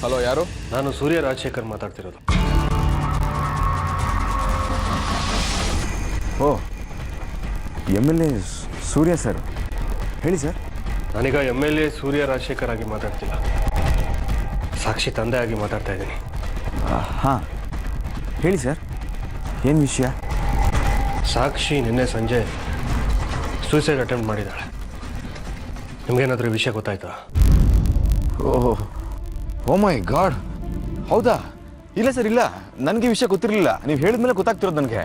Hello, ಯಾರು? ನಾನು ಸೂರ್ಯ ರಾಜಶೇಖರ್ ಮಾತಾಡ್ತಿರೋದು. ಓ, MLA ಸೂರ್ಯ ಸರ್, ಹೇಳಿ ಸರ್. ನಾನೀಗ MLA ಸೂರ್ಯ ರಾಜಶೇಖರ್ ಆಗಿ ಮಾತಾಡ್ತಿಲ್ಲ, ಸಾಕ್ಷಿ ತಂದೆ ಆಗಿ ಮಾತಾಡ್ತಾ ಇದ್ದೀನಿ. ಹಾಂ, ಹೇಳಿ ಸರ್, ಏನು ವಿಷಯ? ಸಾಕ್ಷಿ ನಿನ್ನೆ ಸಂಜೆ ಸೂಸೈಡ್ ಅಟೆಂಪ್ಟ್ ಮಾಡಿದ್ದಾಳೆ. ನಿಮಗೇನಾದರೂ ವಿಷಯ ಗೊತ್ತಾಯ್ತಾ? ಓ ಮೈ ಗಾಡ್, ಹೌದಾ? ಇಲ್ಲ ಸರ್, ಇಲ್ಲ, ನನಗೆ ವಿಷಯ ಗೊತ್ತಿರಲಿಲ್ಲ. ನೀವು ಹೇಳಿದ ಮೇಲೆ ಗೊತ್ತಾಗ್ತಿರೋದು ನನಗೆ.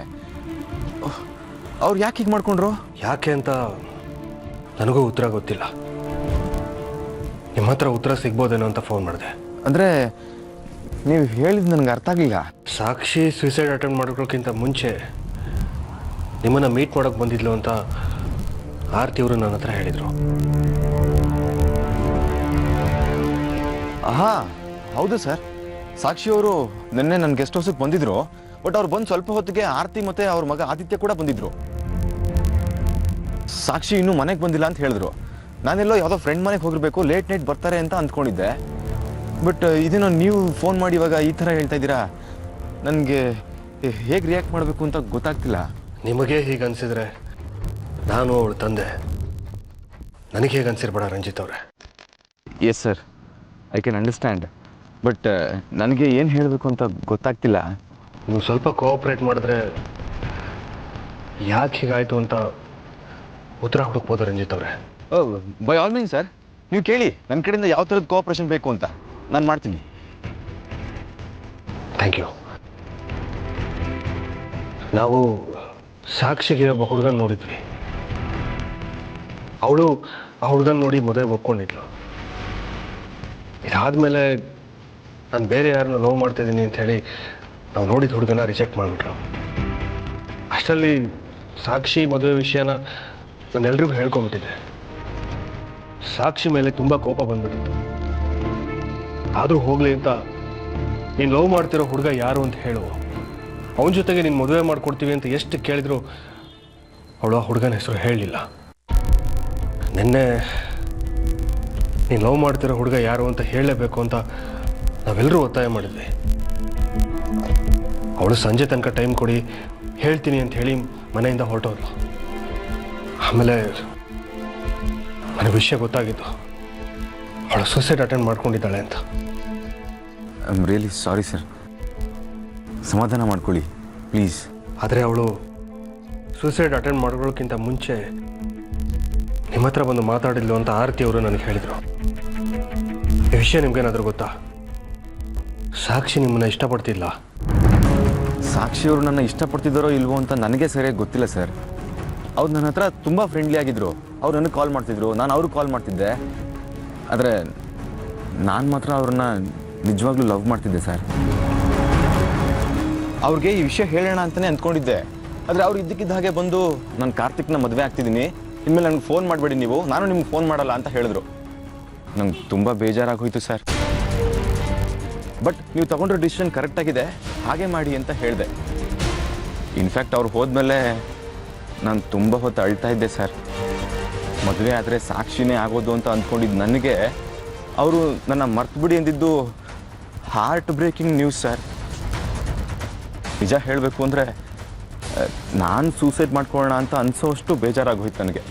ಅವ್ರು ಯಾಕೆ ಹೀಗೆ ಮಾಡ್ಕೊಂಡ್ರು? ಯಾಕೆ ಅಂತ ನನಗೂ ಉತ್ತರ ಗೊತ್ತಿಲ್ಲ. ನಿಮ್ಮ ಹತ್ರ ಉತ್ತರ ಸಿಗ್ಬೋದೇನೋ ಅಂತ ಫೋನ್ ಮಾಡಿದೆ. ಅಂದರೆ ನೀವು ಹೇಳಿದ್ದು ನನಗೆ ಅರ್ಥ ಆಗಲಿಲ್ಲ. ಸಾಕ್ಷಿ ಸೂಸೈಡ್ ಅಟೆಂಪ್ಟ್ ಮಾಡೋಕ್ಕಿಂತ ಮುಂಚೆ ನಿಮ್ಮನ್ನು ಮೀಟ್ ಮಾಡೋಕ್ಕೆ ಬಂದಿದ್ಲು ಅಂತ ಆರ್ತಿ ಅವರು ನನ್ನ ಹತ್ರ ಹೇಳಿದರು. ಹಾಂ, ಹೌದು ಸರ್. ಸಾಕ್ಷಿಯವರು ನಿನ್ನೆ ನನ್ನ ಗೆಸ್ಟ್ ಹೌಸಿಗೆ ಬಂದಿದ್ರು. ಬಟ್ ಅವ್ರು ಬಂದು ಸ್ವಲ್ಪ ಹೊತ್ತಿಗೆ ಆರ್ತಿ ಮತ್ತು ಅವ್ರ ಮಗ ಆದಿತ್ಯ ಕೂಡ ಬಂದಿದ್ರು. ಸಾಕ್ಷಿ ಇನ್ನೂ ಮನೆಗೆ ಬಂದಿಲ್ಲ ಅಂತ ಹೇಳಿದ್ರು. ನಾನೆಲ್ಲೋ ಯಾವುದೋ ಫ್ರೆಂಡ್ ಮನೆಗೆ ಹೋಗಿರಬೇಕು, ಲೇಟ್ ನೈಟ್ ಬರ್ತಾರೆ ಅಂತ ಅಂದ್ಕೊಂಡಿದ್ದೆ. ಬಟ್ ಇದೇನೋ ನೀವು ಫೋನ್ ಮಾಡಿ ಇವಾಗ ಈ ಥರ ಹೇಳ್ತಾ ಇದ್ದೀರಾ. ನನಗೆ ಹೇಗೆ ರಿಯಾಕ್ಟ್ ಮಾಡಬೇಕು ಅಂತ ಗೊತ್ತಾಗ್ತಿಲ್ಲ. ನಿಮಗೆ ಹೀಗೆ ಅನಿಸಿದ್ರೆ ನಾನು ಅವಳ ತಂದೆ, ನನಗೆ ಹೇಗೆ ಅನಿಸಿರ್ಬೇಡ ರಂಜಿತ್ ಅವರೇ. Yes sir, I can understand. But ನನಗೆ ಏನು ಹೇಳಬೇಕು ಅಂತ ಗೊತ್ತಾಗ್ತಿಲ್ಲ. ನೀವು ಸ್ವಲ್ಪ ಕೋಆಪ್ರೇಟ್ ಮಾಡಿದ್ರೆ ಯಾಕೆ ಹೀಗಾಯಿತು ಅಂತ ಉತ್ತರ ಹುಡುಕ್ಬೋದು ರಂಜಿತ್ ಅವರೇ. ಬೈ ಆಲ್ ಮೀನ್ಸ್ ಸರ್, ನೀವು ಕೇಳಿ ನನ್ನ ಕಡೆಯಿಂದ ಯಾವ ಥರದ ಕೋಆಪ್ರೇಷನ್ ಬೇಕು ಅಂತ ನಾನು ಮಾಡ್ತೀನಿ. Thank you. ನಾವು ಸಾಕ್ಷಿಗೆ ಒಬ್ಬ ಹುಡುಗನ ನೋಡಿದ್ವಿ. ಅವಳು ಆ ಹುಡುಗನ ನೋಡಿ ಮದುವೆ ಒಪ್ಕೊಂಡಿದ್ಲು. ಇದಾದಮೇಲೆ ನಾನು ಬೇರೆ ಯಾರನ್ನ ಲವ್ ಮಾಡ್ತಿದ್ದೀನಿ ಅಂತ ಹೇಳಿ ನಾವು ನೋಡಿದ ಹುಡುಗನ ರಿಜೆಕ್ಟ್ ಮಾಡಿಬಿಟ್ರು. ಅಷ್ಟರಲ್ಲಿ ಸಾಕ್ಷಿ ಮದುವೆ ವಿಷಯನ ನಾನೆಲ್ರಿಗೂ ಹೇಳ್ಕೊಂಬಿಟ್ಟಿದ್ದೆ. ಸಾಕ್ಷಿ ಮೇಲೆ ತುಂಬ ಕೋಪ ಬಂದ್ಬಿಟ್ಟಿತ್ತು. ಆದರೂ ಹೋಗಲಿ ಅಂತ, ನೀನು ಲವ್ ಮಾಡ್ತಿರೋ ಹುಡುಗ ಯಾರು ಅಂತ ಹೇಳು, ಅವನ ಜೊತೆಗೆ ನೀನು ಮದುವೆ ಮಾಡಿಕೊಡ್ತೀವಿ ಅಂತ ಎಷ್ಟು ಕೇಳಿದ್ರು ಅವಳು ಆ ಹುಡುಗನ ಹೆಸರು ಹೇಳಲಿಲ್ಲ. ನಿನ್ನೆ ನೀನು ಲವ್ ಮಾಡ್ತಿರೋ ಹುಡುಗ ಯಾರು ಅಂತ ಹೇಳಲೇಬೇಕು ಅಂತ ನಾವೆಲ್ಲರೂ ಒತ್ತಾಯ ಮಾಡಿದ್ವಿ. ಅವಳು ಸಂಜೆ ತನಕ ಟೈಮ್ ಕೊಡಿ, ಹೇಳ್ತೀನಿ ಅಂತ ಹೇಳಿ ಮನೆಯಿಂದ ಹೊರಟೋರು. ಆಮೇಲೆ ನನಗೆ ವಿಷಯ ಗೊತ್ತಾಗಿತ್ತು, ಅವಳು ಸೂಸೈಡ್ ಅಟೆಂಡ್ ಮಾಡ್ಕೊಂಡಿದ್ದಾಳೆ ಅಂತ. I am really sorry sir. ಸಮಾಧಾನ ಮಾಡ್ಕೊಳ್ಳಿ ಪ್ಲೀಸ್. ಆದರೆ ಅವಳು ಸೂಸೈಡ್ ಅಟೆಂಡ್ ಮಾಡೋಕ್ಕಿಂತ ಮುಂಚೆ ನಿಮ್ಮ ಹತ್ರ ಬಂದು ಮಾತಾಡಿದ್ಲು ಅಂತ ಆರತಿ ಅವರು ನನಗೆ ಹೇಳಿದರು. ಈ ವಿಷಯ ನಿಮ್ಗೇನಾದರೂ ಗೊತ್ತಾ? ಸಾಕ್ಷಿ ನಿಮ್ಮನ್ನು ಇಷ್ಟಪಡ್ತಿಲ್ಲ. ಸಾಕ್ಷಿಯವರು ನನ್ನ ಇಷ್ಟಪಡ್ತಿದ್ದಾರೋ ಇಲ್ವೋ ಅಂತ ನನಗೆ ಸರಿಯಾಗಿ ಗೊತ್ತಿಲ್ಲ ಸರ್. ಅವ್ರು ನನ್ನ ಹತ್ರ ತುಂಬ ಫ್ರೆಂಡ್ಲಿ ಆಗಿದ್ದರು. ಅವ್ರು ನನಗೆ ಕಾಲ್ ಮಾಡ್ತಿದ್ರು, ನಾನು ಅವ್ರಿಗೆ ಕಾಲ್ ಮಾಡ್ತಿದ್ದೆ. ಆದರೆ ನಾನು ಮಾತ್ರ ಅವ್ರನ್ನ ನಿಜವಾಗ್ಲೂ ಲವ್ ಮಾಡ್ತಿದ್ದೆ ಸರ್. ಅವ್ರಿಗೆ ಈ ವಿಷಯ ಹೇಳೋಣ ಅಂತಲೇ ಅಂದ್ಕೊಂಡಿದ್ದೆ. ಆದರೆ ಅವ್ರು ಇದ್ದಕ್ಕಿದ್ದ ಹಾಗೆ ಬಂದು ನಾನು ಕಾರ್ತಿಕ್ನ ಮದುವೆ ಆಗ್ತಿದ್ದೀನಿ, ಇನ್ಮೇಲೆ ನನಗೆ ಫೋನ್ ಮಾಡಬೇಡಿ ನೀವು, ನಾನು ನಿಮ್ಗೆ ಫೋನ್ ಮಾಡಲ್ಲ ಅಂತ ಹೇಳಿದ್ರು. ನಂಗೆ ತುಂಬ ಬೇಜಾರಾಗೋಯ್ತು ಸರ್. ಬಟ್ ನೀವು ತೊಗೊಂಡ್ರೋ ಡಿಸಿಷನ್ ಕರೆಕ್ಟಾಗಿದೆ, ಹಾಗೆ ಮಾಡಿ ಅಂತ ಹೇಳಿದೆ. ಇನ್ಫ್ಯಾಕ್ಟ್ ಅವ್ರು ಹೋದ್ಮೇಲೆ ನಾನು ತುಂಬ ಹೊತ್ತು ಅಳ್ತಾ ಇದ್ದೆ ಸರ್. ಮದುವೆ ಆದರೆ ಸಾಕ್ಷಿನೇ ಆಗೋದು ಅಂತ ಅಂದ್ಕೊಂಡಿದ್ದು ನನಗೆ ಅವರು ನನ್ನ ಮರ್ತುಬಿಡಿ ಎಂದಿದ್ದು ಹಾರ್ಟ್ ಬ್ರೇಕಿಂಗ್ ನ್ಯೂಸ್ ಸರ್. ನಿಜ ಹೇಳಬೇಕು ಅಂದರೆ ನಾನು ಸೂಸೈಡ್ ಮಾಡ್ಕೊಳ್ಳೋಣ ಅಂತ ಅನಿಸೋಷ್ಟು ಬೇಜಾರಾಗೋಯ್ತು ನನಗೆ.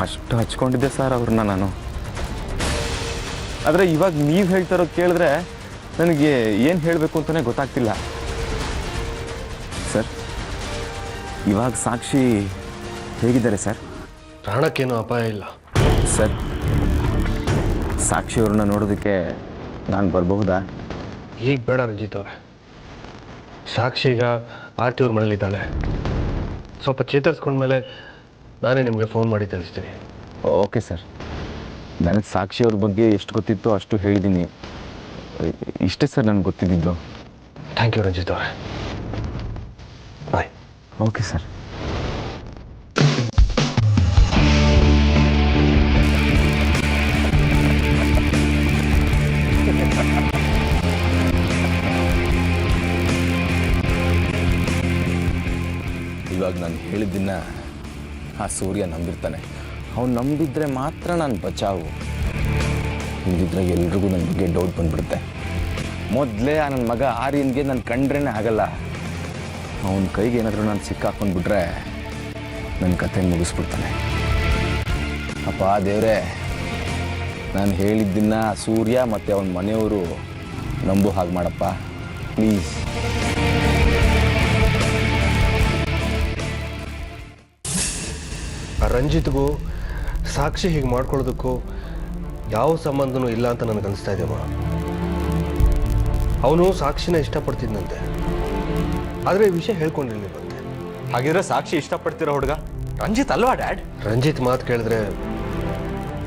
ಅಷ್ಟು ಹಚ್ಕೊಂಡಿದ್ದೆ ಸರ್ ಅವ್ರನ್ನ ನಾನು. ಆದರೆ ಇವಾಗ ನೀವು ಹೇಳ್ತಾರೋ ಕೇಳಿದ್ರೆ ನನಗೆ ಏನು ಹೇಳಬೇಕು ಅಂತಲೇ ಗೊತ್ತಾಗ್ತಿಲ್ಲ ಸರ್. ಇವಾಗ ಸಾಕ್ಷಿ ಹೇಗಿದ್ದಾರೆ ಸರ್? ಪ್ರಾಣಕ್ಕೇನು ಅಪಾಯ ಇಲ್ಲ ಸರ್. ಸಾಕ್ಷಿಯವ್ರನ್ನ ನೋಡೋದಕ್ಕೆ ನಾನು ಬರಬಹುದಾ? ಈಗ ಬೇಡ ರಂಜಿತ್ ಅವರೇ. ಸಾಕ್ಷಿ ಈಗ ಆರ್ತಿ ಅವ್ರ ಮನೇಲಿದ್ದಾಳೆ. ಸ್ವಲ್ಪ ಚೇತರಿಸ್ಕೊಂಡ್ಮೇಲೆ ನಾನೇ ನಿಮಗೆ ಫೋನ್ ಮಾಡಿ ತಿಳಿಸ್ತೀನಿ. Okay sir. ನನಗೆ ಸಾಕ್ಷಿಯವ್ರ ಬಗ್ಗೆ ಎಷ್ಟು ಗೊತ್ತಿತ್ತೋ ಅಷ್ಟು ಹೇಳಿದ್ದೀನಿ. ಇಷ್ಟೇ ಸರ್ ನನಗೆ ಗೊತ್ತಿದ್ದು. ಥ್ಯಾಂಕ್ ಯು ರಂಜಿತ್ ಅವರೇ. ಬಾಯ್. Okay sir. ಇವಾಗ ನಾನು ಹೇಳಿದ್ದನ್ನ ಆ ಸೂರ್ಯ ನಂಬಿರ್ತಾನೆ. ಅವ್ನು ನಂಬಿದ್ರೆ ಮಾತ್ರ ನಾನು ಬಚಾವು. ಇಲ್ಲದಿದ್ರೆ ಎಲ್ರಿಗೂ ನನ್ನ ಬಗ್ಗೆ ಡೌಟ್ ಬಂದ್ಬಿಡುತ್ತೆ. ಮೊದಲೇ ನನ್ನ ಮಗ ಆರ್ಯನ್ಗೆ ನಾನು ಕಂಡ್ರೇ ಆಗಲ್ಲ. ಅವನ ಕೈಗೆ ಏನಾದರೂ ನಾನು ಸಿಕ್ಕಾಕೊಂಡ್ಬಿಟ್ರೆ ನನ್ನ ಕತೆ ಮುಗಿಸ್ಬಿಡ್ತಾನೆ. ಅಪ್ಪ ದೇವ್ರೆ, ನಾನು ಹೇಳಿದ್ದನ್ನ ಸೂರ್ಯ ಮತ್ತು ಅವನ ಮನೆಯವರು ನಂಬು ಹಾಗೆ ಮಾಡಪ್ಪ ಪ್ಲೀಸ್. ರಂಜಿತ್ಗೂ ಸಾಕ್ಷಿ ಹೀಗೆ ಮಾಡ್ಕೊಳ್ಳೋದಕ್ಕೂ ಯಾವ ಸಂಬಂಧನೂ ಇಲ್ಲ ಅಂತ ನನಗೆ ಅನಿಸ್ತಾ ಇದೆಯಮ್ಮ. ಅವನು ಸಾಕ್ಷಿನ ಇಷ್ಟಪಡ್ತಿದ್ದಂತೆ, ಆದರೆ ಈ ವಿಷಯ ಹೇಳ್ಕೊಂಡಿರ್ಲಿಲ್ವಂತೆ. ಹಾಗಿದ್ರೆ ಸಾಕ್ಷಿ ಇಷ್ಟಪಡ್ತಿರೋ ಹುಡುಗ ರಂಜಿತ್ ಅಲ್ವಾ ಡ್ಯಾಡ್? ರಂಜಿತ್ ಮಾತು ಕೇಳಿದ್ರೆ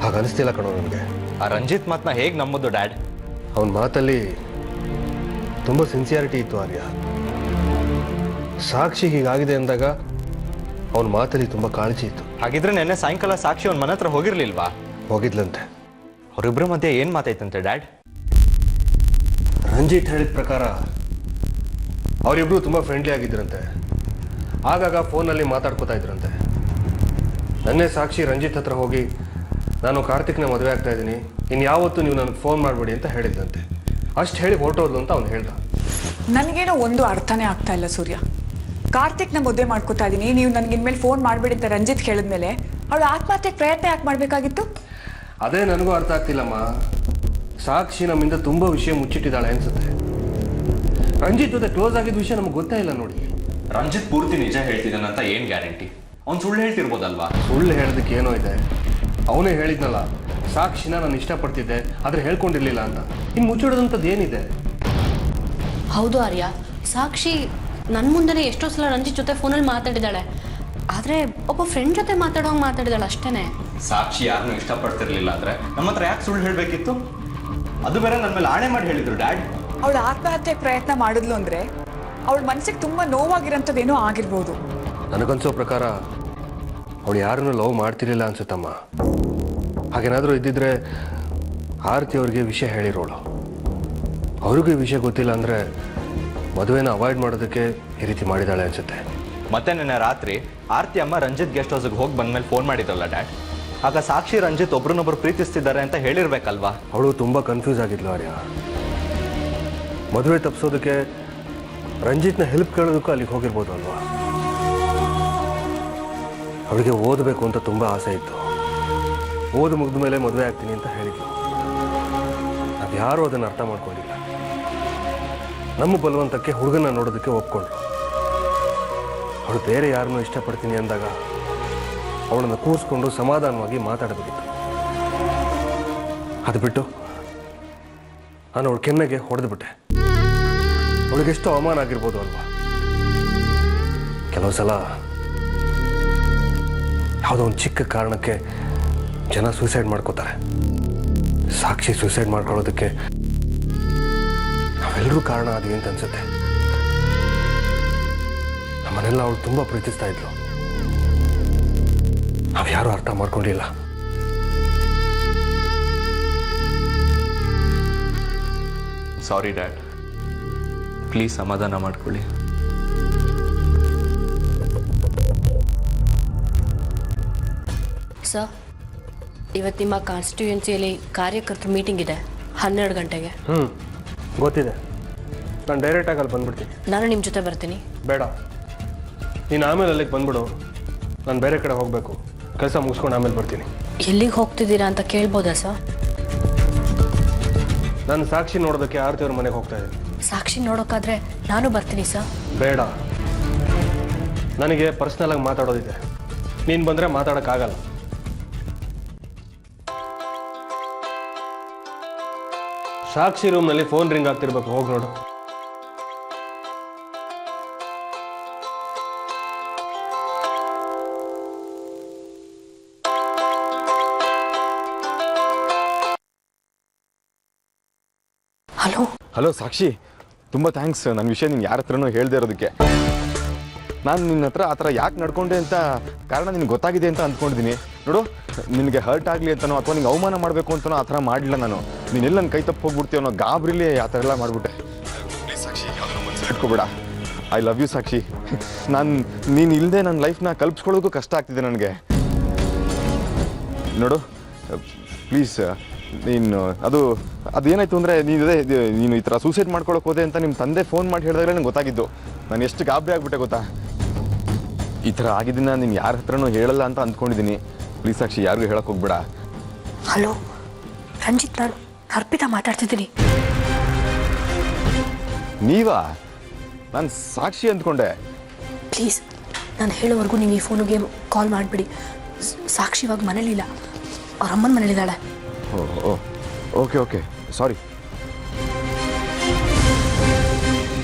ಹಾಗೆ ಅನಿಸ್ತಿಲ್ಲ ಕಣೋ ನನಗೆ. ಆ ರಂಜಿತ್ ಮಾತನ್ನ ಹೇಗೆ ನಂಬೋದು ಡ್ಯಾಡ್? ಅವನ ಮಾತಲ್ಲಿ ತುಂಬ ಸಿನ್ಸಿಯಾರಿಟಿ ಇತ್ತು ಆರ್ಯ. ಸಾಕ್ಷಿ ಹೀಗಾಗಿದೆ ಅಂದಾಗ ಅವನ ಮಾತಲ್ಲಿ ತುಂಬ ಕಾಳಜಿ ಇತ್ತು. ಹಾಗಿದ್ರೆ ನೆನ್ನೆ ಸಾಯಂಕಾಲ ಸಾಕ್ಷಿ ಅವ್ನ ಮನೆ ಹತ್ರ ಹೋಗಿರ್ಲಿಲ್ವಾ? ಹೋಗಿದ್ಲಂತೆ. ಅವರಿಬ್ಬರ ಮಧ್ಯೆ ಏನು ಮಾತಾಯ್ತಂತೆ ಡ್ಯಾಡ್? ರಂಜಿತ್ ಹೇಳಿದ ಪ್ರಕಾರ ಅವರಿಬ್ರು ತುಂಬ ಫ್ರೆಂಡ್ಲಿ ಆಗಿದ್ರಂತೆ. ಆಗಾಗ ಫೋನಲ್ಲಿ ಮಾತಾಡ್ಕೋತಾ ಇದ್ರಂತೆ. ನನ್ನೇ ಸಾಕ್ಷಿ ರಂಜಿತ್ ಹತ್ರ ಹೋಗಿ ನಾನು ಕಾರ್ತಿಕ್ನ ಮದುವೆ ಆಗ್ತಾ ಇದ್ದೀನಿ, ಇನ್ಯಾವತ್ತೂ ನೀವು ನನಗೆ ಫೋನ್ ಮಾಡಬೇಡಿ ಅಂತ ಹೇಳಿದ್ದಂತೆ. ಅಷ್ಟು ಹೇಳಿ ಹೊರಟೋದ್ಲು ಅಂತ ಅವ್ನು ಹೇಳ್ದ. ನನಗೇನೋ ಒಂದು ಅರ್ಥನೇ ಆಗ್ತಾ ಇಲ್ಲ ಸೂರ್ಯ. ಕಾರ್ತಿಕ್ನ ಮದುವೆ ಮಾಡ್ಕೋತಾ ಇದ್ದೀನಿ, ನೀವು ನನಗೆ ಇನ್ಮೇಲೆ ಫೋನ್ ಮಾಡಬೇಡಿ ಅಂತ ರಂಜಿತ್ ಹೇಳಿದ್ಮೇಲೆ ಅವಳು ಆತ್ಮಹತ್ಯೆಗೆ ಪ್ರಯತ್ನ ಯಾಕೆ ಮಾಡಬೇಕಾಗಿತ್ತು? ಅದೇ ನನಗೂ ಅರ್ಥ ಆಗ್ತಿಲ್ಲಮ್ಮ. ಸಾಕ್ಷಿ ನಮ್ಮಿಂದ ತುಂಬ ವಿಷಯ ಮುಚ್ಚಿಟ್ಟಿದ್ದಾಳೆ ಅನ್ಸುತ್ತೆ. ರಂಜಿತ್ ಜೊತೆ ಕ್ಲೋಸ್ ಆಗಿದ್ದ ವಿಷಯ ನಮ್ಗೆ ಗೊತ್ತೇ ಇಲ್ಲ ನೋಡಿ. ರಂಜಿತ್ ಪೂರ್ತಿ ನಿಜ ಹೇಳ್ತಿದ್ದಾನಂತ ಏನು ಗ್ಯಾರಂಟಿ? ಅವ್ನು ಸುಳ್ಳು ಹೇಳ್ತಿರ್ಬೋದಲ್ವಾ? ಸುಳ್ಳು ಹೇಳೋದಕ್ಕೆ ಏನೋ ಇದೆ. ಅವನೇ ಹೇಳಿದ್ನಲ್ಲ, ಸಾಕ್ಷಿನ ನಾನು ಇಷ್ಟಪಡ್ತಿದ್ದೆ ಆದರೆ ಹೇಳ್ಕೊಂಡಿರ್ಲಿಲ್ಲ ಅಂತ. ಇನ್ನು ಮುಚ್ಚಿಡೋದಂಥದ್ದು ಏನಿದೆ? ಹೌದು ಆರ್ಯ, ಸಾಕ್ಷಿ ನನ್ನ ಮುಂದೆನೇ ಎಷ್ಟೋ ಸಲ ರಂಜಿತ್ ಜೊತೆ ಫೋನಲ್ಲಿ ಮಾತಾಡಿದಾಳೆ. ಆದರೆ ಒಬ್ಬ ಫ್ರೆಂಡ್ ಜೊತೆ ಮಾತಾಡೋಂಗೆ ಮಾತಾಡಿದಾಳೆ ಅಷ್ಟೇ. ಸಾಕ್ಷಿ ಯಾರನ್ನೂ ಇಷ್ಟಪಡ್ತಿರ್ಲಿಲ್ಲ ಅಂದ್ರೆ ನಮ್ಮ ಹತ್ರ ಯಾಕೆ ಸುಳ್ಳು ಹೇಳಬೇಕಿತ್ತು? ಅದು ಬೇರೆ ನನ್ನ ಮೇಲೆ ಆಣೆ ಮಾಡಿ ಹೇಳಿದ್ರು ಡ್ಯಾಡ್. ಅವಳು ಆತ್ಮಹತ್ಯೆಗೆ ಪ್ರಯತ್ನ ಮಾಡಿದ್ಲು ಅಂದರೆ ಅವಳ ಮನಸ್ಸಿಗೆ ತುಂಬ ನೋವಾಗಿರೋಂಥದ್ದೇನೋ ಆಗಿರ್ಬೋದು. ನನಗನ್ಸೋ ಪ್ರಕಾರ ಅವಳು ಯಾರನ್ನು ಲವ್ ಮಾಡ್ತಿರ್ಲಿಲ್ಲ ಅನ್ಸುತ್ತಮ್ಮ. ಹಾಗೇನಾದರೂ ಇದ್ದಿದ್ರೆ ಆರತಿ ಅವ್ರಿಗೆ ವಿಷಯ ಹೇಳಿರೋಳು. ಅವ್ರಿಗೂ ಈ ವಿಷಯ ಗೊತ್ತಿಲ್ಲ ಅಂದರೆ ಮದುವೆನ ಅವಾಯ್ಡ್ ಮಾಡೋದಕ್ಕೆ ಈ ರೀತಿ ಮಾಡಿದಾಳೆ ಅನ್ಸುತ್ತೆ. ಮತ್ತೆ ನಿನ್ನೆ ರಾತ್ರಿ ಆರ್ತಿ ಅಮ್ಮ ರಂಜಿತ್ ಗೆಸ್ಟ್ ಹೌಸ್ಗೆ ಹೋಗಿ ಬಂದ್ಮೇಲೆ ಫೋನ್ ಮಾಡಿದ್ರಲ್ಲ ಡ್ಯಾಡ್, ಆಗ ಸಾಕ್ಷಿ ರಂಜಿತ್ ಒಬ್ರನ್ನೊಬ್ರು ಪ್ರೀತಿಸ್ತಿದ್ದಾರೆ ಅಂತ ಹೇಳಿರ್ಬೇಕಲ್ವಾ? ಅವಳು ತುಂಬ ಕನ್ಫ್ಯೂಸ್ ಆಗಿದ್ಲು ಆರ್ಯ. ಮದುವೆ ತಪ್ಪಿಸೋದಕ್ಕೆ ರಂಜಿತ್ನ ಹೆಲ್ಪ್ ಕೇಳೋದಕ್ಕೂ ಅಲ್ಲಿಗೆ ಹೋಗಿರ್ಬೋದು ಅಲ್ವಾ. ಅವಳಿಗೆ ಓದಬೇಕು ಅಂತ ತುಂಬ ಆಸೆ ಇತ್ತು. ಓದು ಮುಗಿದ ಮೇಲೆ ಮದುವೆ ಆಗ್ತೀನಿ ಅಂತ ಹೇಳಿದ್ಲು. ಅದು ಯಾರೂ ಅದನ್ನು ಅರ್ಥ ಮಾಡ್ಕೊಂಡಿಲ್ಲ. ನಮ್ಮ ಬಲವಂತಕ್ಕೆ ಹುಡುಗನ ನೋಡೋದಕ್ಕೆ ಒಪ್ಕೊಂಡ್ರು. ಅವಳು ಬೇರೆ ಯಾರನ್ನೂ ಇಷ್ಟಪಡ್ತೀನಿ ಅಂದಾಗ ಅವಳನ್ನು ಕೂರಿಸ್ಕೊಂಡು ಸಮಾಧಾನವಾಗಿ ಮಾತಾಡಬೇಕಿತ್ತು. ಅದು ಬಿಟ್ಟು ನಾನು ಅವಳ ಕೆನ್ನೆಗೆ ಹೊಡೆದುಬಿಟ್ಟೆ. ಅವಳಿಗೆಷ್ಟು ಅವಮಾನ ಆಗಿರ್ಬೋದು ಅಲ್ವಾ. ಕೆಲವು ಸಲ ಯಾವುದೋ ಒಂದು ಚಿಕ್ಕ ಕಾರಣಕ್ಕೆ ಜನ ಸೂಸೈಡ್ ಮಾಡ್ಕೋತಾರೆ. ಸಾಕ್ಷಿ ಸೂಸೈಡ್ ಮಾಡ್ಕೊಳ್ಳೋದಕ್ಕೆ ನಾವೆಲ್ಲರೂ ಕಾರಣ ಆದ್ವಿ ಅಂತ ಅನ್ಸುತ್ತೆ. ನಮ್ಮನ್ನೆಲ್ಲ ಅವಳು ತುಂಬ ಪ್ರೀತಿಸ್ತಾ ಇದ್ಲು. ನಾವು ಯಾರೂ ಅರ್ಥ ಮಾಡ್ಕೊಂಡಿಲ್ಲ. ಸಾರಿ ಡ್ಯಾಡ್, ಪ್ಲೀಸ್ ಸಮಾಧಾನ ಮಾಡ್ಕೊಳ್ಳಿ. ಸರ್, ಇವತ್ತು ನಿಮ್ಮ ಕಾನ್ಸ್ಟಿಟ್ಯೂಯೆನ್ಸಿಯಲ್ಲಿ ಕಾರ್ಯಕರ್ತರ ಮೀಟಿಂಗ್ ಇದೆ 12 ಗಂಟೆಗೆ. ಗೊತ್ತಿದೆ. ನಾನು ಡೈರೆಕ್ಟಾಗಿ ಅಲ್ಲಿ ಬಂದ್ಬಿಡ್ತೀನಿ. ನಾನು ನಿಮ್ಮ ಜೊತೆ ಬರ್ತೀನಿ. ಬೇಡ, ನೀನು ಆಮೇಲೆ ಅಲ್ಲಿಗೆ ಬಂದ್ಬಿಡು. ನಾನು ಬೇರೆ ಕಡೆ ಹೋಗಬೇಕು. ಕೆಲಸ ಮುಗಿಸ್ಕೊಂಡು ಆಮೇಲೆ ಬರ್ತೀನಿ. ಎಲ್ಲಿಗೆ ಹೋಗ್ತಿದ್ದೀರಾ ಅಂತ ಕೇಳ್ಬೋದಾ ಸರ್? ನಾನು ಸಾಕ್ಷಿ ನೋಡೋದಕ್ಕೆ ಆರತಿ ಅವ್ರ ಮನೆಗೆ ಹೋಗ್ತಾ ಇದ್ದೀನಿ. ಸಾಕ್ಷಿ ನೋಡೋಕ್ಕಾದ್ರೆ ನಾನು ಬರ್ತೀನಿ ಸರ್. ಬೇಡ, ನನಗೆ ಪರ್ಸ್ನಲಾಗಿ ಮಾತಾಡೋದಿದೆ. ನೀನು ಬಂದರೆ ಮಾತಾಡೋಕ್ಕಾಗಲ್ಲ. ಸಾಕ್ಷಿ ರೂಮ್ನಲ್ಲಿ ಫೋನ್ ರಿಂಗ್ ಆಗ್ತಿರ್ಬೇಕು, ಹೋಗಿ ನೋಡು. ಹಲೋ ಹಲೋ ಸಾಕ್ಷಿ, ತುಂಬ ಥ್ಯಾಂಕ್ಸ್ ನನ್ನ ವಿಷಯ ನೀನು ಯಾರ ಹತ್ರನೂ ಹೇಳ್ದೆ ಇರೋದಕ್ಕೆ. ನಾನು ನಿನ್ನ ಹತ್ರ ಆ ಥರ ಯಾಕೆ ನಡ್ಕೊಂಡೆ ಅಂತ ಕಾರಣ ನಿನಗೆ ಗೊತ್ತಾಗಿದೆ ಅಂತ ಅಂದ್ಕೊಂಡಿದ್ದೀನಿ. ನೋಡು, ನಿನಗೆ ಹರ್ಟ್ ಆಗಲಿ ಅಂತನೋ ಅಥವಾ ನಿಂಗೆ ಅವಮಾನ ಮಾಡಬೇಕು ಅಂತನೋ ಆ ಥರ ಮಾಡಲಿಲ್ಲ ನಾನು. ನೀನೆಲ್ಲ ನನ್ನ ಕೈ ತಪ್ಪು ಹೋಗ್ಬಿಡ್ತೀವಿ ಅನ್ನೋ ಗಾಬರಿಲಿ ಆ ಥರ ಎಲ್ಲ ಮಾಡಿಬಿಟ್ಟೆ. ಪ್ಲೀಸ್ ಸಾಕ್ಷಿ, ಯಾವುದೋ ಮನಸ್ಸು ಇಟ್ಕೋಬೇಡ. ಐ ಲವ್ ಯು ಸಾಕ್ಷಿ. ನೀನು ಇಲ್ಲದೆ ನನ್ನ ಲೈಫ್ನ ಕಲ್ಪಿಸ್ಕೊಳ್ಳೋದಕ್ಕೂ ಕಷ್ಟ ಆಗ್ತಿದೆ ನನಗೆ. ನೋಡು ಪ್ಲೀಸ್ ನೀನು ಅದೇನಾಯ್ತು ಅಂದರೆ ನೀನು ಈ ಥರ ಸೂಸೈಡ್ ಮಾಡ್ಕೊಳಕ್ಕೆ ಹೋದೆ ಅಂತ ನಿಮ್ಮ ತಂದೆ ಫೋನ್ ಮಾಡಿ ಹೇಳಿದಾಗಲೇ ನಂಗೆ ಗೊತ್ತಾಗಿದ್ದು. ನಾನು ಎಷ್ಟು ಗಾಬರಿ ಆಗ್ಬಿಟ್ಟೆ ಗೊತ್ತಾ. ಈ ಥರ ಆಗಿದ್ದನ್ನ ನೀನು ಯಾರ ಹತ್ರನೂ ಹೇಳಲ್ಲ ಅಂತ ಅಂದ್ಕೊಂಡಿದ್ದೀನಿ. ಪ್ಲೀಸ್ ಸಾಕ್ಷಿ, ಯಾರಿಗೂ ಹೇಳಕ್ಕೆ ಹೋಗ್ಬೇಡ. ಹಲೋ ರಂಜಿತ್, ನಾನು ಅರ್ಪಿತಾ ಮಾತಾಡ್ತಿದ್ದೀನಿ. ನೀವಾ? ನಾನು ಸಾಕ್ಷಿ ಅಂದ್ಕೊಂಡೆ. ಪ್ಲೀಸ್ ನಾನು ಹೇಳೋವರೆಗೂ ನೀವು ಈ ಫೋನಿಗೆ ಕಾಲ್ ಮಾಡಿಬಿಡಿ. ಸಾಕ್ಷಿ ಇವಾಗ ಮನೇಲಿಲ್ಲ, ಅವ್ರ ಅಮ್ಮನ ಮನೇಲಿದ್ದಾಳೆ. ಓ ಓಕೆ ಓಕೆ, ಸಾರಿ.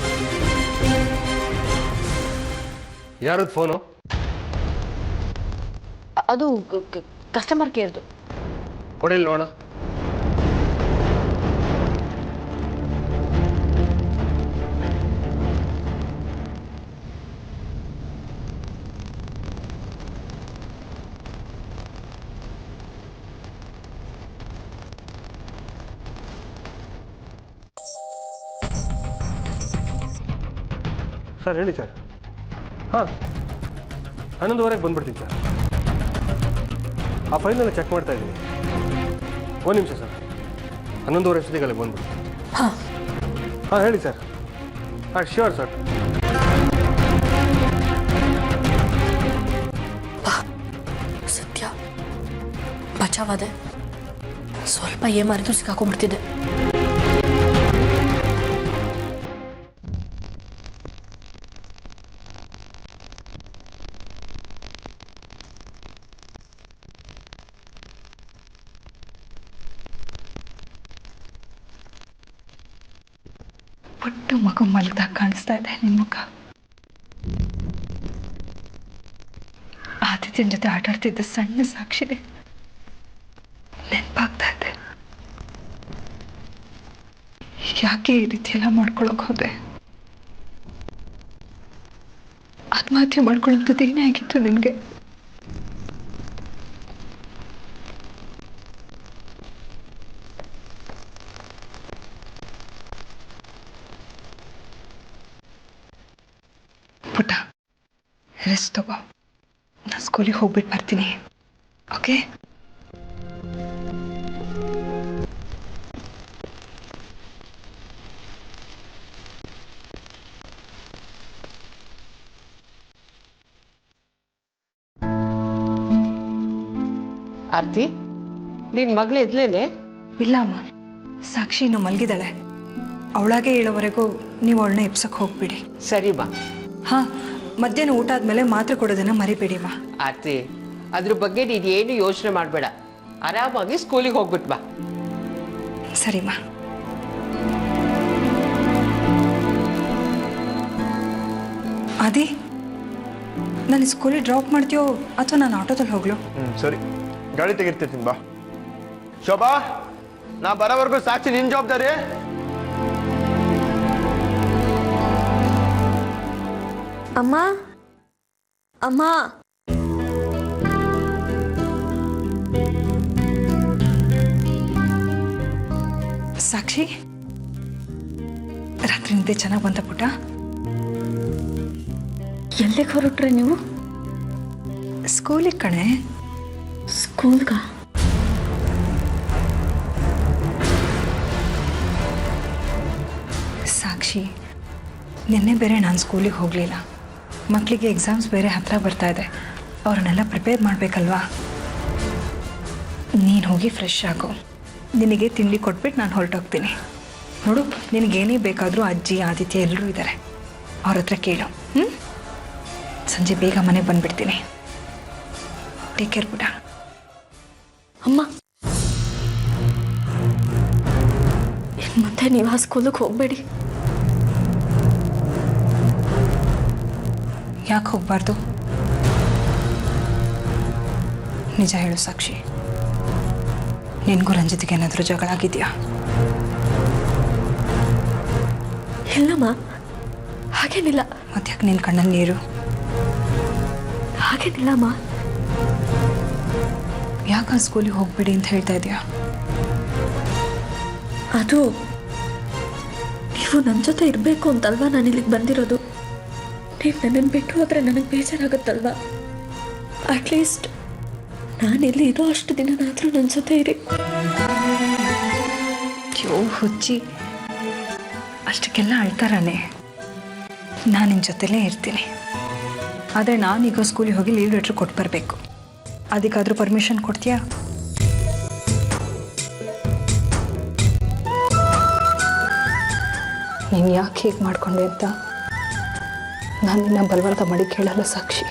ಯಾರದ್ದು ಫೋನು? ಅದು ಕಸ್ಟಮರ್ ಕೇರ್ದು. ಕೊಡಿಲ್ಲ ನೋಡ. ಸರ್ ಹೇಳಿ ಸರ್. ಹಾಂ 11:30 ಬಂದ್ಬಿಡ್ತೀನಿ ಸರ್. ಆ ಫೈಲ್ನೆಲ್ಲ ಚೆಕ್ ಮಾಡ್ತಾ ಇದ್ದೀನಿ. ಒಂದು ನಿಮಿಷ ಸರ್, 11:30 ಅಷ್ಟೊತ್ತಿಗೆ ಬಂದ್ಬಿಡ್ತೀನಿ. ಹಾಂ ಹಾಂ ಹೇಳಿ ಸರ್. ಹಾಂ ಶ್ಯೂರ್ ಸರ್. ಸತ್ಯ ಬಚಾವಾದೆ. ಸ್ವಲ್ಪ ಏಮಾರಿದ್ರು ಸಿಕ್ಕಾಕೊಂಡ್ಬಿಡ್ತಿದ್ದೆ. ಪುಟ್ಟ ಮಗು ಮಲಗ್ದಾಗ ಕಾಣಿಸ್ತಾ ಇದೆ ನಿನ್ನ ಮುಖ. ಆದಿತ್ಯನ ಜೊತೆ ಆಟ ಆಡ್ತಿದ್ದ ಸಣ್ಣ ಸಾಕ್ಷಿದೆ ನೆನಪಾಗ್ತಾ ಇದೆ. ಯಾಕೆ ಈ ರೀತಿ ಎಲ್ಲ ಮಾಡ್ಕೊಳಕ್ ಹೋದೆ? ಆತ್ಮಹತ್ಯೆ ಮಾಡ್ಕೊಳ್ಳೋಂಥದ್ದು ಏನೇ ಆಗಿತ್ತು ನಿನಗೆ? ಪುಟ್ಟ ರೆಸ್ಟ್ ತಗೋ, ನಾನು ಸ್ಕೂಲಿಗೆ ಹೋಗ್ಬಿಟ್ಟು ಬರ್ತೀನಿ. ಓಕೆ? ಆರ್ತಿ, ನಿನ್ ಮಗಳು ಎದ್ಲೇನೆ? ಇಲ್ಲ ಅಮ್ಮ, ಸಾಕ್ಷಿ ಇನ್ನು ಮಲಗಿದಾಳೆ. ಅವಳಾಗೆ ಹೇಳೋವರೆಗೂ ನೀವು ಅವಳನ್ನ ಎಪ್ಸಕ್ಕೆ ಹೋಗ್ಬಿಡಿ. ಸರಿಮಾ. ಹಾಂ, ಮಧ್ಯಾಹ್ನ ಊಟ ಆದ್ಮೇಲೆ ಮಾತ್ರೆ ಕೊಡೋದನ್ನ ಮರಿಬೇಡಿಮ್ಮ. ಆರ್ತಿ, ಅದ್ರ ಬಗ್ಗೆ ನೀನು ಏನು ಯೋಚನೆ ಮಾಡಬೇಡ. ಆರಾಮಾಗಿ ಸ್ಕೂಲಿಗೆ ಹೋಗ್ಬಿಟ್ ಬಾ. ಸರಿಮ್ಮ. ಅದೇ ನಾನು ಸ್ಕೂಲಿಗೆ ಡ್ರಾಪ್ ಮಾಡ್ತೀಯೋ ಅಥವಾ ನಾನು ಆಟೋದಲ್ಲಿ ಹೋಗ್ಲು? ಸರಿ, ಗಾಡಿ ತೆಗಿರ್ತೀನಿ ಬಾ. ಶೋಭಾ, ನಾ ಬರೋವರೆಗೂ ಸಾಕ್ಷಿ ನಿನ್ನ ಜವಾಬ್ದಾರಿ. ಅಮ್ಮ ಅಮ್ಮ, ಸಾಕ್ಷಿ, ರಾತ್ರಿ ನಿದ್ದೆ ಚೆನ್ನಾಗಿ ಬಂತ ಪುಟ್ಟ? ಎಲ್ಲಿಗೆ ಹೊರಟ್ರೆ ನೀವು? ಸ್ಕೂಲಿಗೆ ಕಣೆ. ಸ್ಕೂಲ್ಗ? ಸಾಕ್ಷಿ, ನಿನ್ನೆ ಬೇರೆ ನಾನು ಸ್ಕೂಲಿಗೆ ಹೋಗಲಿಲ್ಲ. ಮಕ್ಕಳಿಗೆ ಎಕ್ಸಾಮ್ಸ್ ಬೇರೆ ಹತ್ರ ಬರ್ತಾ ಇದೆ, ಅವ್ರನ್ನೆಲ್ಲ ಪ್ರಿಪೇರ್ ಮಾಡಬೇಕಲ್ವಾ. ನೀನು ಹೋಗಿ ಫ್ರೆಶ್ ಆಗು, ನಿನಗೆ ತಿಂಡಿ ಕೊಟ್ಬಿಟ್ಟು ನಾನು ಹೊರಟೋಗ್ತೀನಿ. ನೋಡು, ನಿನಗೇನೇ ಬೇಕಾದರೂ ಅಜ್ಜಿ ಆದಿತ್ಯ ಎಲ್ಲರೂ ಇದ್ದಾರೆ, ಅವ್ರ ಹತ್ರ ಕೇಳು. ಸಂಜೆ ಬೇಗ ಮನೆಗೆ ಬಂದುಬಿಡ್ತೀನಿ. ಟೇಕ್ ಕೇರ್ ಪುಟ. ಅಮ್ಮ, ಮತ್ತೆ ನೀವು ಆ ಸ್ಕೂಲಿಗೆ ಹೋಗಬೇಡಿ. ಯಾಕೆ ಹೋಗಬಾರ್ದು? ನಿಜ ಹೇಳು ಸಾಕ್ಷಿ, ನಿನಗೂ ರಂಜಿತ್ಗೆ ಏನಾದರೂ ಜಗಳ ಆಗಿದೆಯಾ? ಇಲ್ಲಮ್ಮ, ಹಾಗೇನಿಲ್ಲ. ಮತ್ತ್ಯಾಕೆ ನಿನ್ನ ಕಣ್ಣಲ್ಲಿ ನೀರು? ಹಾಗೇನಿಲ್ಲಮ್ಮ. ಯಾಕೆ ಸ್ಕೂಲಿಗೆ ಹೋಗ್ಬೇಡಿ ಅಂತ ಹೇಳ್ತಾ ಇದೆಯಾ? ಅದು ನೀವು ನನ್ನ ಜೊತೆ ಇರಬೇಕು ಅಂತಲ್ವಾ ನಾನು ಇಲ್ಲಿಗೆ ಬಂದಿರೋದು. ನೀವು ನನ್ನನ್ನು ಬಿಟ್ಟು ಹೋದರೆ ನನಗೆ ಬೇಜಾರಾಗುತ್ತಲ್ವಾ? ಅಟ್ಲೀಸ್ಟ್ ನಾನಿಲ್ಲಿ ಇರೋ ಅಷ್ಟು ದಿನನಾದರೂ ನನ್ನ ಜೊತೆ ಇರಿ. ಅಯ್ಯೋ ಹುಚ್ಚಿ, ಅಷ್ಟಕ್ಕೆಲ್ಲ ಅಳ್ತಾರಾನೆ. ನಾನು ನಿನ್ನ ಜೊತೆಲೇ ಇರ್ತೀನಿ. ಆದರೆ ನಾನೀಗ ಸ್ಕೂಲಿಗೆ ಹೋಗಿ ಲೀವ್ ಲೆಟ್ರ್ ಕೊಟ್ಟು ಬರಬೇಕು. ಅದಕ್ಕಾದರೂ ಪರ್ಮಿಷನ್ ಕೊಡ್ತೀಯಾ? ನೀನು ಯಾಕೆ ಹೀಗೆ ಮಾಡಿಕೊಂಡೆ ಅಂತ ನಾನು ನಿನ್ನ ಬಲವಂತ ಮಾಡಿ ಕೇಳಲ್ಲ ಸಾಕ್ಷಿ.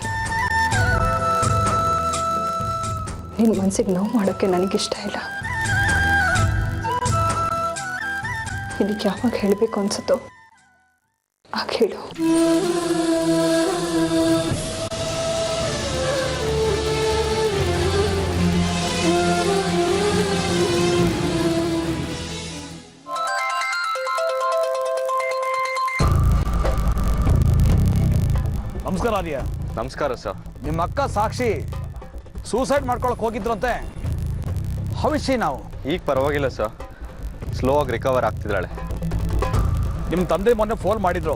ನಿನ್ನ ಮನಸ್ಸಿಗೆ ನೋವು ಮಾಡೋಕ್ಕೆ ನನಗಿಷ್ಟ ಇಲ್ಲ. ನಿನಗೆ ಯಾವಾಗ ಹೇಳಬೇಕು ಅನ್ಸುತ್ತೋ ಆಗ ಹೇಳು. ನಮಸ್ಕಾರ ಆರ್ಯ. ನಮಸ್ಕಾರ ಸರ್. ನಿಮ್ಮ ಅಕ್ಕ ಸಾಕ್ಷಿ ಸೂಸೈಡ್ ಮಾಡ್ಕೊಳಕ್ಕೆ ಹೋಗಿದ್ರಂತೆ. ಹವಿಷಿ ನಾವು ಈಗ ಪರವಾಗಿಲ್ಲ ಸರ್, ಸ್ಲೋ ಆಗಿ ರಿಕವರ್ ಆಗ್ತಿದ್ದಾಳೆ. ನಿಮ್ಮ ತಂದೆ ಮೊನ್ನೆ ಫೋನ್ ಮಾಡಿದ್ರು,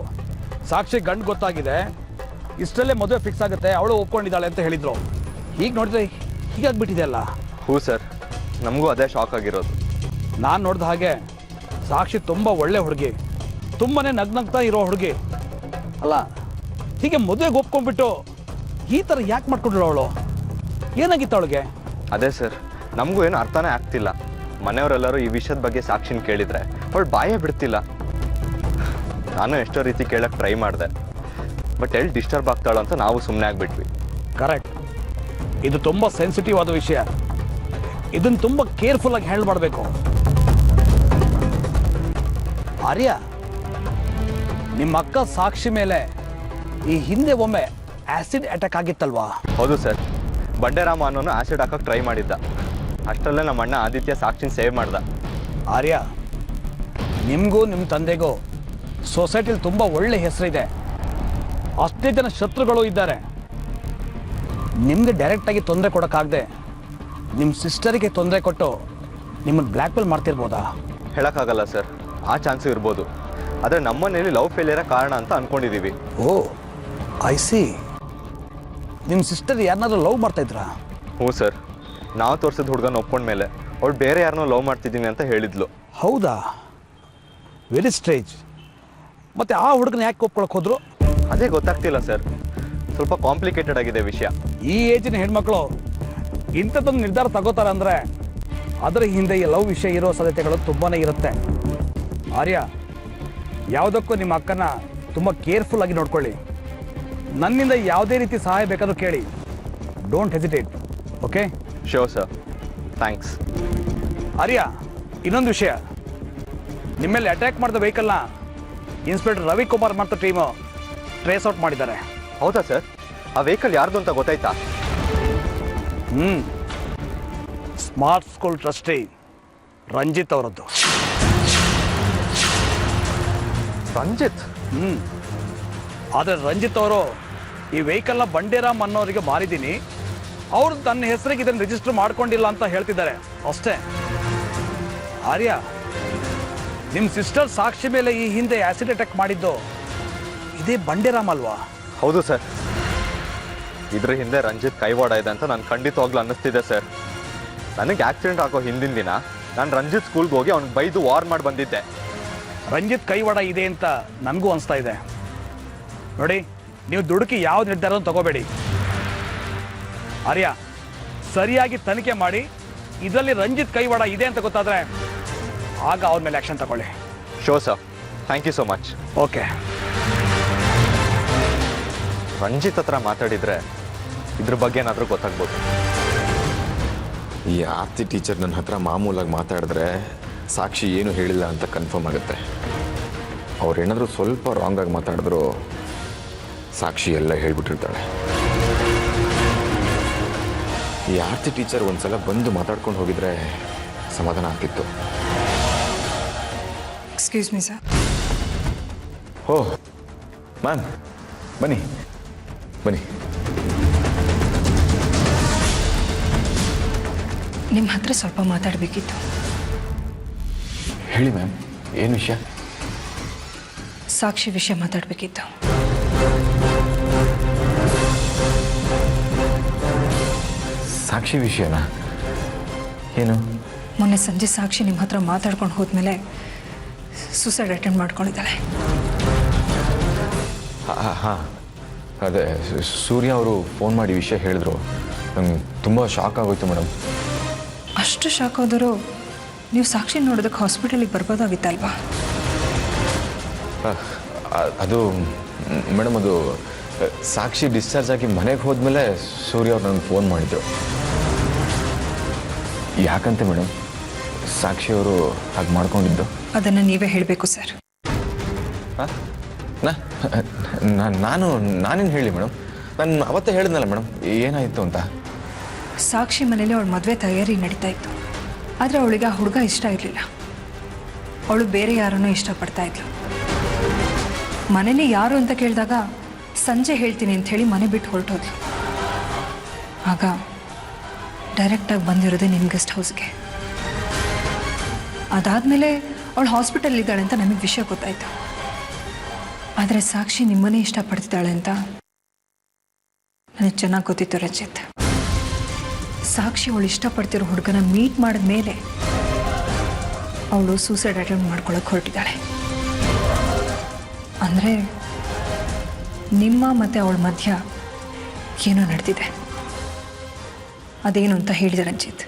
ಸಾಕ್ಷಿ ಗಂಡು ಗೊತ್ತಾಗಿದೆ, ಇಷ್ಟರಲ್ಲೇ ಮದುವೆ ಫಿಕ್ಸ್ ಆಗುತ್ತೆ, ಅವಳು ಒಪ್ಕೊಂಡಿದ್ದಾಳೆ ಅಂತ ಹೇಳಿದ್ರು. ಈಗ ನೋಡಿದ್ರೆ ಹೀಗಾಗ್ಬಿಟ್ಟಿದೆ ಅಲ್ಲ. ಹ್ಞೂ ಸರ್, ನಮಗೂ ಅದೇ ಶಾಕ್ ಆಗಿರೋದು. ನಾನು ನೋಡಿದ ಹಾಗೆ ಸಾಕ್ಷಿ ತುಂಬ ಒಳ್ಳೆ ಹುಡುಗಿ, ತುಂಬನೇ ನಗ್ನಗ್ತಾ ಇರೋ ಹುಡುಗಿ ಅಲ್ಲ. ಹೀಗೆ ಮದುವೆಗೆ ಒಪ್ಕೊಂಡ್ಬಿಟ್ಟು ಈ ಥರ ಯಾಕೆ ಮಾಡ್ಕೊಂಡ್ರು ಅವಳು? ಏನಾಗಿತ್ತು ಅವಳಿಗೆ? ಅದೇ ಸರ್, ನಮಗೂ ಏನು ಅರ್ಥನೇ ಆಗ್ತಿಲ್ಲ. ಮನೆಯವರೆಲ್ಲರೂ ಈ ವಿಷಯದ ಬಗ್ಗೆ ಸಾಕ್ಷಿನ ಕೇಳಿದ್ರೆ ಅವಳು ಬಾಯೇ ಬಿಡ್ತಿಲ್ಲ. ನಾನು ಎಷ್ಟೋ ರೀತಿ ಕೇಳಕ್ಕೆ ಟ್ರೈ ಮಾಡಿದೆ, ಬಟ್ ಎಲ್ಲಿ ಡಿಸ್ಟರ್ಬ್ ಆಗ್ತಾಳು ಅಂತ ನಾವು ಸುಮ್ಮನೆ ಆಗಿಬಿಟ್ವಿ. ಕರೆಕ್ಟ್. ಇದು ತುಂಬ ಸೆನ್ಸಿಟಿವ್ ಆದ ವಿಷಯ. ಇದನ್ನು ತುಂಬ ಕೇರ್ಫುಲ್ಲಾಗಿ ಹ್ಯಾಂಡಲ್ ಮಾಡಬೇಕು. ಆರ್ಯ, ನಿಮ್ಮ ಅಕ್ಕ ಸಾಕ್ಷಿ ಮೇಲೆ ಈ ಹಿಂದೆ ಒಮ್ಮೆ ಆಸಿಡ್ ಅಟ್ಯಾಕ್ ಆಗಿತ್ತಲ್ವಾ? ಹೌದು ಸರ್, ಬಂಡೆರಾಮ ಅನ್ನೋನು ಆಸಿಡ್ ಹಾಕಕ್ಕೆ ಟ್ರೈ ಮಾಡಿದ್ದ. ಅಷ್ಟರಲ್ಲೇ ನಮ್ಮ ಅಣ್ಣ ಆದಿತ್ಯ ಸಾಕ್ಷಿನ ಸೇವ್ ಮಾಡ್ದ. ಆರ್ಯ, ನಿಮಗೂ ನಿಮ್ಮ ತಂದೆಗೂ ಸೊಸೈಟಿಲಿ ತುಂಬ ಒಳ್ಳೆ ಹೆಸರಿದೆ. ಅಷ್ಟೇ ಜನ ಶತ್ರುಗಳು ಇದ್ದಾರೆ. ನಿಮಗೆ ಡೈರೆಕ್ಟಾಗಿ ತೊಂದರೆ ಕೊಡೋಕ್ಕಾಗದೆ ನಿಮ್ಮ ಸಿಸ್ಟರಿಗೆ ತೊಂದರೆ ಕೊಟ್ಟು ನಿಮ್ಮನ್ನು ಬ್ಲ್ಯಾಕ್ಮೇಲ್ ಮಾಡ್ತಿರ್ಬೋದಾ? ಹೇಳೋಕ್ಕಾಗಲ್ಲ ಸರ್, ಆ ಚಾನ್ಸು ಇರ್ಬೋದು. ಆದರೆ ನಮ್ಮನೇಲಿ ಲವ್ ಫೇಲಿಯರ ಕಾರಣ ಅಂತ ಅಂದ್ಕೊಂಡಿದ್ದೀವಿ. ಓ, ಐ ಸಿ. ನಿಮ್ಮ ಸಿಸ್ಟರ್ ಯಾರನ್ನಾದ್ರೂ ಲವ್ ಮಾಡ್ತಾಯಿದ್ರಾ? ಹ್ಞೂ ಸರ್, ನಾವು ತೋರಿಸಿದ ಹುಡುಗನ ಒಪ್ಕೊಂಡ್ಮೇಲೆ ಅವಳು ಬೇರೆ ಯಾರನ್ನೋ ಲವ್ ಮಾಡ್ತಿದ್ದೀನಿ ಅಂತ ಹೇಳಿದ್ಲು. ಹೌದಾ? Very strange. ಮತ್ತೆ ಆ ಹುಡುಗನ ಯಾಕೆ ಒಪ್ಕೊಳಕ್ಕೆ ಹೋದ್ರು? ಅದೇ ಗೊತ್ತಾಗ್ತಿಲ್ಲ ಸರ್, ಸ್ವಲ್ಪ ಕಾಂಪ್ಲಿಕೇಟೆಡ್ ಆಗಿದೆ ವಿಷಯ. ಈ ಏಜಿನ ಹೆಣ್ಮಕ್ಳು ಇಂಥದ್ದೊಂದು ನಿರ್ಧಾರ ತಗೋತಾರೆ ಅಂದರೆ ಅದರ ಹಿಂದೆ ಈ ಲವ್ ವಿಷಯ ಇರೋ ಸಾಧ್ಯತೆಗಳು ತುಂಬಾ ಇರುತ್ತೆ. ಆರ್ಯ, ಯಾವುದಕ್ಕೂ ನಿಮ್ಮ ಅಕ್ಕನ ತುಂಬ ಕೇರ್ಫುಲ್ ಆಗಿ ನೋಡ್ಕೊಳ್ಳಿ. ನನ್ನಿಂದ ಯಾವುದೇ ರೀತಿ ಸಹಾಯ ಬೇಕಾದರೂ ಕೇಳಿ. Don't hesitate. Okay? Sure sir, thanks. Arya, ಇನ್ನೊಂದು ವಿಷಯ. ನಿಮ್ಮೇಲೆ ಅಟ್ಯಾಕ್ ಮಾಡಿದ ವೆಹಿಕಲ್ನ ಇನ್ಸ್ಪೆಕ್ಟರ್ ರವಿಕುಮಾರ್ ಮತ್ತು ಟೀಮು ಟ್ರೇಸ್ ಔಟ್ ಮಾಡಿದ್ದಾರೆ. ಹೌದಾ ಸರ್? ಆ ವೆಹಿಕಲ್ ಯಾರ್ದು ಅಂತ ಗೊತ್ತಾಯ್ತಾ? ಸ್ಮಾರ್ಟ್ ಸ್ಕೂಲ್ ಟ್ರಸ್ಟಿ ರಂಜಿತ್ ಅವರದ್ದು. ರಂಜಿತ್? ಆದರೆ ರಂಜಿತ್ ಅವರು ಈ ವೆಹಿಕಲ್ನ ಬಂಡೇರಾಮ್ ಅನ್ನೋರಿಗೆ ಮಾರಿದ್ದೀನಿ, ಅವರು ತನ್ನ ಹೆಸರಿಗೆ ಇದನ್ನು ರಿಜಿಸ್ಟರ್ ಮಾಡ್ಕೊಂಡಿಲ್ಲ ಅಂತ ಹೇಳ್ತಿದ್ದಾರೆ ಅಷ್ಟೇ. ಆರ್ಯ, ನಿಮ್ಮ ಸಿಸ್ಟರ್ ಸಾಕ್ಷಿ ಮೇಲೆ ಈ ಹಿಂದೆ ಆಸಿಡ್ ಅಟ್ಯಾಕ್ ಮಾಡಿದ್ದು ಇದೇ ಬಂಡೇರಾಮ್ ಅಲ್ವಾ? ಹೌದು ಸರ್, ಇದ್ರ ಹಿಂದೆ ರಂಜಿತ್ ಕೈವಾಡ ಇದೆ ಅಂತ ನಾನು ಖಂಡಿತವಾಗ್ಲೂ ಅನ್ನಿಸ್ತಿದೆ ಸರ್. ನನಗೆ ಆಕ್ಸಿಡೆಂಟ್ ಆಗೋ ಹಿಂದಿನ ದಿನ ನಾನು ರಂಜಿತ್ ಸ್ಕೂಲ್ಗೆ ಹೋಗಿ ಅವ್ನಿಗೆ ಬೈದು ವಾರ್ ಮಾಡಿ ಬಂದಿದ್ದೆ. ರಂಜಿತ್ ಕೈವಾಡ ಇದೆ ಅಂತ ನನಗೂ ಅನಿಸ್ತಾ ಇದೆ. ನೋಡಿ, ನೀವು ದುಡುಕಿ ಯಾವ ನಿರ್ಧಾರ ತಗೋಬೇಡಿ. ಆರ್ಯ, ಸರಿಯಾಗಿ ತನಿಖೆ ಮಾಡಿ ಇದರಲ್ಲಿ ರಂಜಿತ್ ಕೈವಾಡ ಇದೆ ಅಂತ ಗೊತ್ತಾದರೆ ಆಗ ಅವ್ರ ಮೇಲೆ ಆ್ಯಕ್ಷನ್ ತಗೊಳ್ಳಿ. Show sir, thank you so much. Okay. Ranjith ಹತ್ರ ಮಾತಾಡಿದರೆ ಇದ್ರ ಬಗ್ಗೆ ಏನಾದರೂ ಗೊತ್ತಾಗ್ಬೋದು. ಈ ಆರ್ತಿ ಟೀಚರ್ ನನ್ನ ಹತ್ರ ಮಾಮೂಲಾಗಿ ಮಾತಾಡಿದ್ರೆ ಸಾಕ್ಷಿ ಏನು ಹೇಳಿಲ್ಲ ಅಂತ ಕನ್ಫರ್ಮ್ ಆಗುತ್ತೆ. ಅವ್ರೇನಾದರೂ ಸ್ವಲ್ಪ ರಾಂಗಾಗಿ ಮಾತಾಡಿದ್ರು ಸಾಕ್ಷಿ ಎಲ್ಲ ಹೇಳ್ಬಿಟ್ಟಿರ್ತಾಳೆ. ಈ ಆರ್ತಿ ಟೀಚರ್ ಒಂದ್ಸಲ ಬಂದು ಮಾತಾಡ್ಕೊಂಡು ಹೋಗಿದ್ರೆ ಸಮಾಧಾನ ಆಗ್ತಿತ್ತು. Excuse me sir. Oh ma'am, ಬನ್ನಿ ಬನ್ನಿ. ನಿಮ್ಮ ಹತ್ರ ಸ್ವಲ್ಪ ಮಾತಾಡಬೇಕಿತ್ತು. ಹೇಳಿ ಮ್ಯಾಮ್, ಏನು ವಿಷಯ? ಸಾಕ್ಷಿ ವಿಷಯ ಮಾತಾಡಬೇಕಿತ್ತು. ಸಾಕ್ಷಿ ವಿಷಯನಾ? ಏನು ಮೊನ್ನೆ ಸಂಜೆ ಸಾಕ್ಷಿ ನಿಮ್ಮ ಹತ್ರ ಮಾತಾಡ್ಕೊಂಡು ಹೋದ್ಮೇಲೆ ಸೂಸೈಡ್ ಅಟೆಂಪ್ಟ್ ಮಾಡ್ಕೊಂಡಿದ್ದಾಳೆ. ಹಾಂ ಅದೇ ಸೂರ್ಯ ಅವರು ಫೋನ್ ಮಾಡಿ ವಿಷಯ ಹೇಳಿದ್ರು. ನಂಗೆ ತುಂಬ ಶಾಕ್ ಆಗೋಯ್ತು ಮೇಡಮ್. ಅಷ್ಟು ಶಾಕ್ ಆದರೂ ನೀವು ಸಾಕ್ಷಿ ನೋಡೋದಕ್ಕೆ ಹಾಸ್ಪಿಟಲಿಗೆ ಬರ್ಬೋದಾಗಿತ್ತಲ್ವಾ? ಅದು ಮೇಡಮ್, ಅದು ಸಾಕ್ಷಿ ಡಿಸ್ಚಾರ್ಜ್ ಆಗಿ ಮನೆಗೆ ಹೋದ್ಮೇಲೆ ಸೂರ್ಯ ಅವ್ರು ನನಗೆ ಫೋನ್ ಮಾಡಿದ್ರು. ಯಾಕಂತೆ ಮೇಡಮ್ ಸಾಕ್ಷಿಯವರು ಹಾಗೆ ಮಾಡ್ಕೊಂಡಿದ್ದು? ಅದನ್ನು ನೀವೇ ಹೇಳಬೇಕು ಸರ್. ನಾನೇನು ಹೇಳಿ ಮೇಡಮ್? ನಾನು ಅವತ್ತೇ ಹೇಳಿದ್ನಲ್ಲ ಮೇಡಮ್ ಏನಾಯಿತು ಅಂತ. ಸಾಕ್ಷಿ ಮನೇಲಿ ಅವಳ ಮದುವೆ ತಯಾರಿ ನಡೀತಾ ಇತ್ತು. ಆದರೆ ಅವಳಿಗೆ ಆ ಹುಡುಗ ಇಷ್ಟ ಇರಲಿಲ್ಲ. ಅವಳು ಬೇರೆ ಯಾರನ್ನೂ ಇಷ್ಟಪಡ್ತಾ ಇದ್ಲು. ಮನೇಲಿ ಯಾರು ಅಂತ ಕೇಳಿದಾಗ ಸಂಜೆ ಹೇಳ್ತೀನಿ ಅಂತ ಹೇಳಿ ಮನೆ ಬಿಟ್ಟು ಹೊರಟೋದ್ಲು. ಆಗ ಡೈರೆಕ್ಟಾಗಿ ಬಂದಿರೋದೇ ನಿಮ್ಮ ಗೆಸ್ಟ್ ಹೌಸ್ಗೆ. ಅದಾದಮೇಲೆ ಅವಳು ಹಾಸ್ಪಿಟಲ್ ಇದ್ದಾಳೆ ಅಂತ ನಮಗೆ ವಿಷಯ ಗೊತ್ತಾಯಿತು. ಆದರೆ ಸಾಕ್ಷಿ ನಿಮ್ಮನ್ನೇ ಇಷ್ಟಪಡ್ತಿದ್ದಾಳೆ ಅಂತ ನನಗೆ ಚೆನ್ನಾಗಿ ಗೊತ್ತಿತ್ತು ರಂಜಿತ್. ಸಾಕ್ಷಿ ಅವಳು ಇಷ್ಟಪಡ್ತಿರೋ ಹುಡುಗನ ಮೀಟ್ ಮಾಡಿದ ಮೇಲೆ ಅವಳು ಸೂಸೈಡ್ ಅಟೆಂಪ್ಟ್ ಮಾಡ್ಕೊಳ್ಳೋಕೆ ಹೊರಟಿದ್ದಾಳೆ. ಅಂದರೆ ನಿಮ್ಮ ಮತ್ತು ಅವಳ ಮಧ್ಯ ಏನೋ ನಡೆದಿದೆ. ಅದೇನು ಅಂತ ಹೇಳಿದೆ ರಂಜಿತ್.